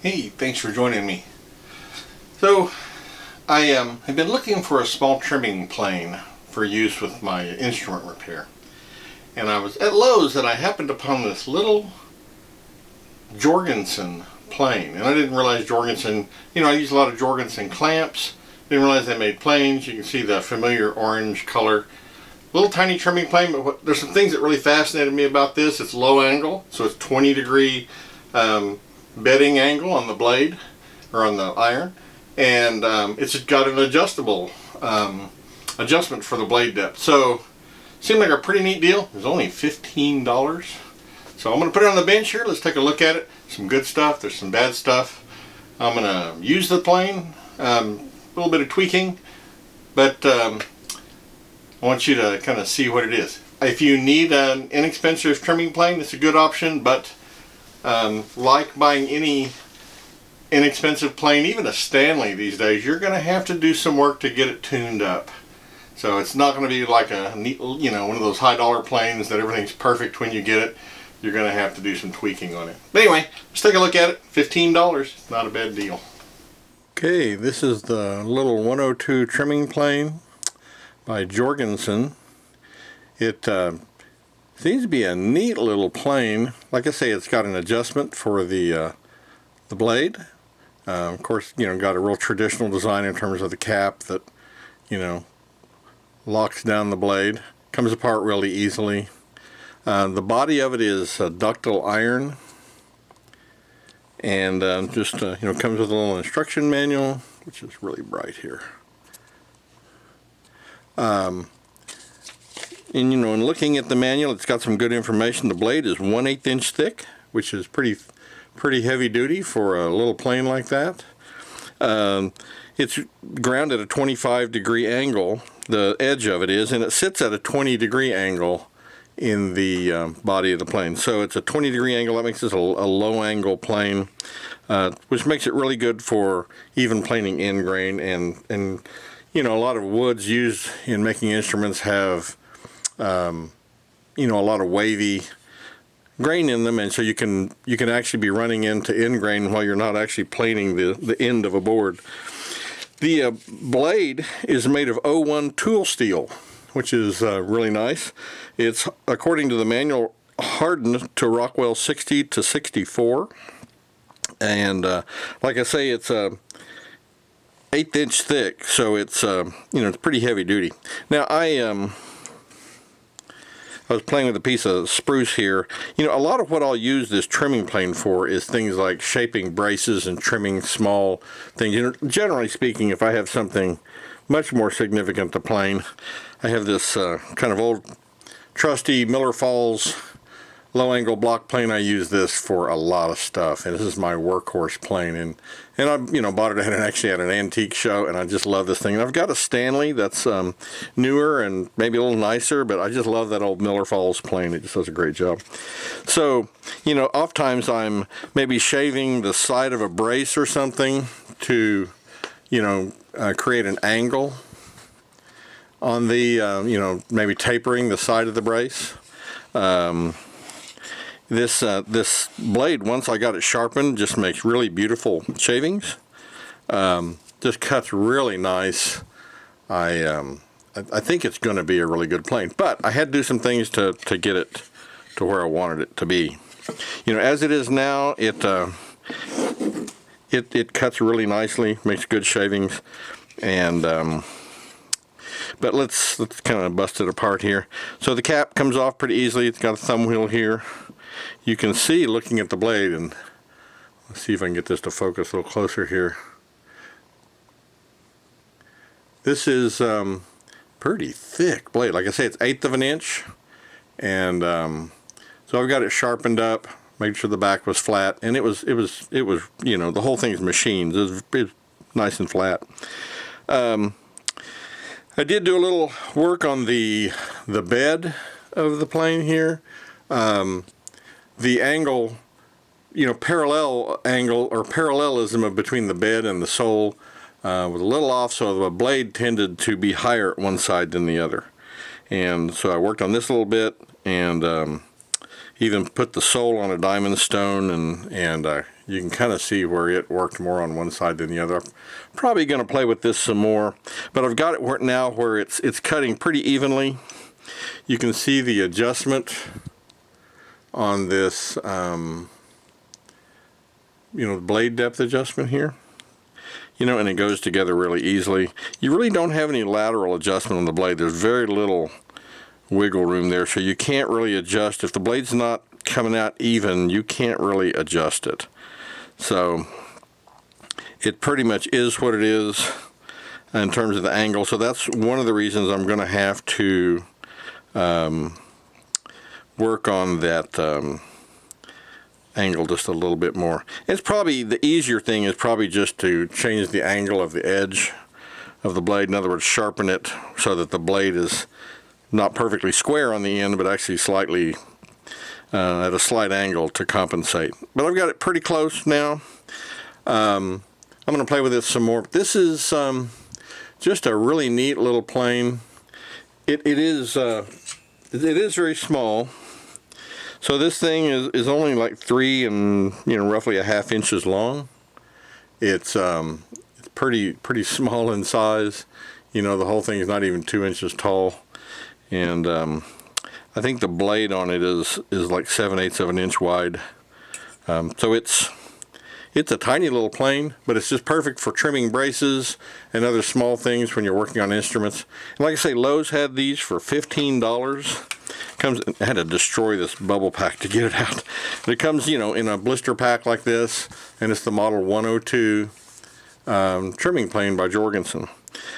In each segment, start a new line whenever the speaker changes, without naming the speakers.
Hey, thanks for joining me. So, I have been looking for a small trimming plane for use with my instrument repair. And I was at Lowe's and I happened upon this little Jorgensen plane. And I didn't realize Jorgensen, I use a lot of Jorgensen clamps. Didn't realize they made planes. You can see the familiar orange color. Little tiny trimming plane, but there's some things that really fascinated me about this. It's low angle, so it's 20-degree bedding angle on the blade, or on the iron, and it's got an adjustable adjustment for the blade depth. So seemed like a pretty neat deal. It was only $15. So I'm going to put it on the bench here. Let's take a look at it. Some good stuff, there's some bad stuff. I'm going to use the plane, a little bit of tweaking, but I want you to kind of see what it is. If you need an inexpensive trimming plane, it's a good option, but like buying any inexpensive plane, even a Stanley these days, you're going to have to do some work to get it tuned up. So it's not going to be like a neat, one of those high dollar planes that everything's perfect when you get it. You're going to have to do some tweaking on it. But anyway, let's take a look at it. $15, not a bad deal. Okay, this is the little 102 trimming plane by Jorgensen. It seems to be a neat little plane. Like I say, it's got an adjustment for the blade. Of course, got a real traditional design in terms of the cap that, locks down the blade. Comes apart really easily. The body of it is ductile iron, and just comes with a little instruction manual, which is really bright here. And in looking at the manual, it's got some good information. The blade is 1/8 inch thick, which is pretty heavy duty for a little plane like that. It's ground at a 25-degree angle, the edge of it is, and it sits at a 20-degree angle in the body of the plane. So it's a 20-degree angle. That makes this a low angle plane, which makes it really good for even planing end grain. And a lot of woods used in making instruments have a lot of wavy grain in them, and so you can actually be running into end grain while you're not actually planing the end of a board. The blade is made of O1 tool steel, which is really nice. It's, according to the manual, hardened to Rockwell 60 to 64, and like I say, it's 1/8 inch thick, so it's it's pretty heavy duty. Now I was playing with a piece of spruce here. A lot of what I'll use this trimming plane for is things like shaping braces and trimming small things. Generally speaking, if I have something much more significant to plane, I have this kind of old trusty Miller Falls low angle block plane. I use this for a lot of stuff, and this is my workhorse plane, and I bought it at an antique show, and I just love this thing. And I've got a Stanley that's newer and maybe a little nicer, but I just love that old Miller Falls plane. It just does a great job. So oftentimes I'm maybe shaving the side of a brace or something to create an angle on the maybe tapering the side of the brace. This blade, once I got it sharpened, just makes really beautiful shavings. Just cuts really nice. I think it's going to be a really good plane, but I had to do some things to get it to where I wanted it to be. As it is now, it cuts really nicely, makes good shavings, and but let's kind of bust it apart here. So the cap comes off pretty easily. It's got a thumb wheel here. You can see, looking at the blade, and let's see if I can get this to focus a little closer here. This is pretty thick blade. Like I say, it's 1/8 of an inch, and so I've got it sharpened up, made sure the back was flat, and it was the whole thing is machined. It was nice and flat. I did do a little work on the bed of the plane here. The angle, parallel angle or parallelism between the bed and the sole was a little off, so the blade tended to be higher at one side than the other. And so I worked on this a little bit, and even put the sole on a diamond stone, and You can kind of see where it worked more on one side than the other. I'm probably going to play with this some more, but I've got it now where it's cutting pretty evenly. You can see the adjustment on this, you know, blade depth adjustment here. You know, and it goes together really easily. You really don't have any lateral adjustment on the blade. There's very little wiggle room there, so you can't really adjust. If the blade's not coming out even, you can't really adjust it. So it pretty much is what it is in terms of the angle. So that's one of the reasons I'm going to have to work on that angle just a little bit more. It's probably the easier thing is probably just to change the angle of the edge of the blade. In other words, sharpen it so that the blade is not perfectly square on the end, but actually slightly at a slight angle to compensate. But I've got it pretty close now. I'm going to play with this some more. This is just a really neat little plane. It is very small. So this thing is only like 3 and roughly ½ inches long. It's pretty small in size. You know, the whole thing is not even 2 inches tall, and I think the blade on it is like 7/8 of an inch wide. So it's a tiny little plane, but it's just perfect for trimming braces and other small things when you're working on instruments. And like I say, Lowe's had these for $15. I had to destroy this bubble pack to get it out. But it comes, you know, in a blister pack like this, and it's the model 102 trimming plane by Jorgensen.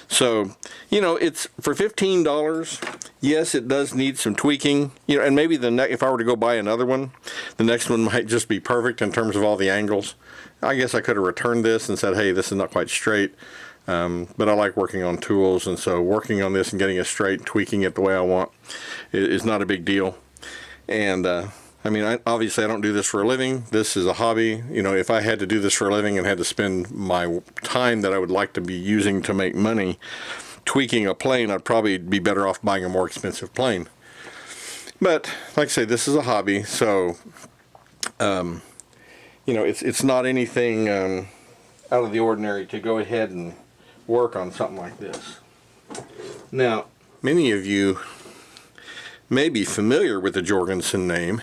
So, you know, it's for $15. Yes, it does need some tweaking, you know, and maybe if I were to go buy another one, the next one might just be perfect in terms of all the angles. I guess I could have returned this and said, hey, this is not quite straight. But I like working on tools, and so working on this and getting it straight, tweaking it the way I want is not a big deal. And I mean, obviously I don't do this for a living. This is a hobby. You know, if I had to do this for a living and had to spend my time that I would like to be using to make money tweaking a plane, I'd probably be better off buying a more expensive plane. But like I say, this is a hobby, so you know, it's not anything out of the ordinary to go ahead and work on something like this. Now, many of you may be familiar with the Jorgensen name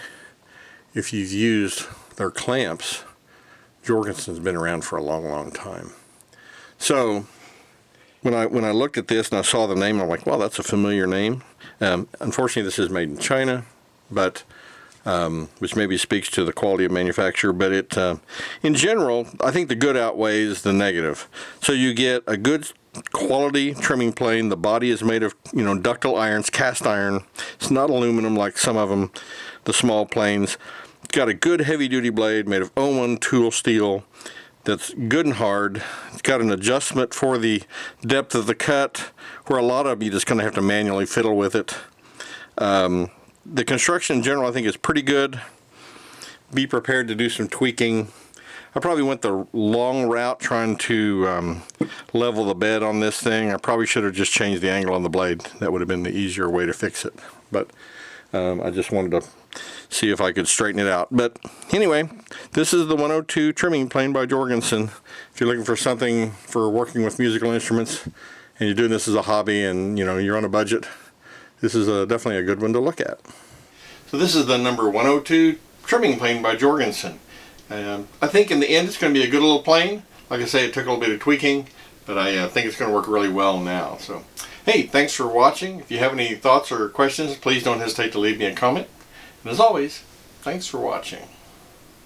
if you've used their clamps. Jorgensen's been around for a long time. So when I looked at this and I saw the name, I'm like, wow, that's a familiar name. Unfortunately, this is made in China, but which maybe speaks to the quality of manufacture, but it in general, I think the good outweighs the negative. So you get a good quality trimming plane. The body is made of, you know, ductile irons, cast iron. It's not aluminum like some of them, the small planes. It's got a good heavy-duty blade made of 01 tool steel that's good and hard. It's got an adjustment for the depth of the cut, where a lot of you just going to have to manually fiddle with it. The construction in general, I think, is pretty good. Be prepared to do some tweaking. I probably went the long route trying to level the bed on this thing. I probably should have just changed the angle on the blade. That would have been the easier way to fix it. But I just wanted to see if I could straighten it out. But anyway, this is the 102 trimming plane by Jorgensen. If you're looking for something for working with musical instruments and you're doing this as a hobby and, you know, you're on a budget, this is definitely a good one to look at. So this is the number 102 trimming plane by Jorgensen. I think in the end it's going to be a good little plane. Like I say, it took a little bit of tweaking, but I think it's going to work really well now. So, hey, thanks for watching. If you have any thoughts or questions, please don't hesitate to leave me a comment. And as always, thanks for watching.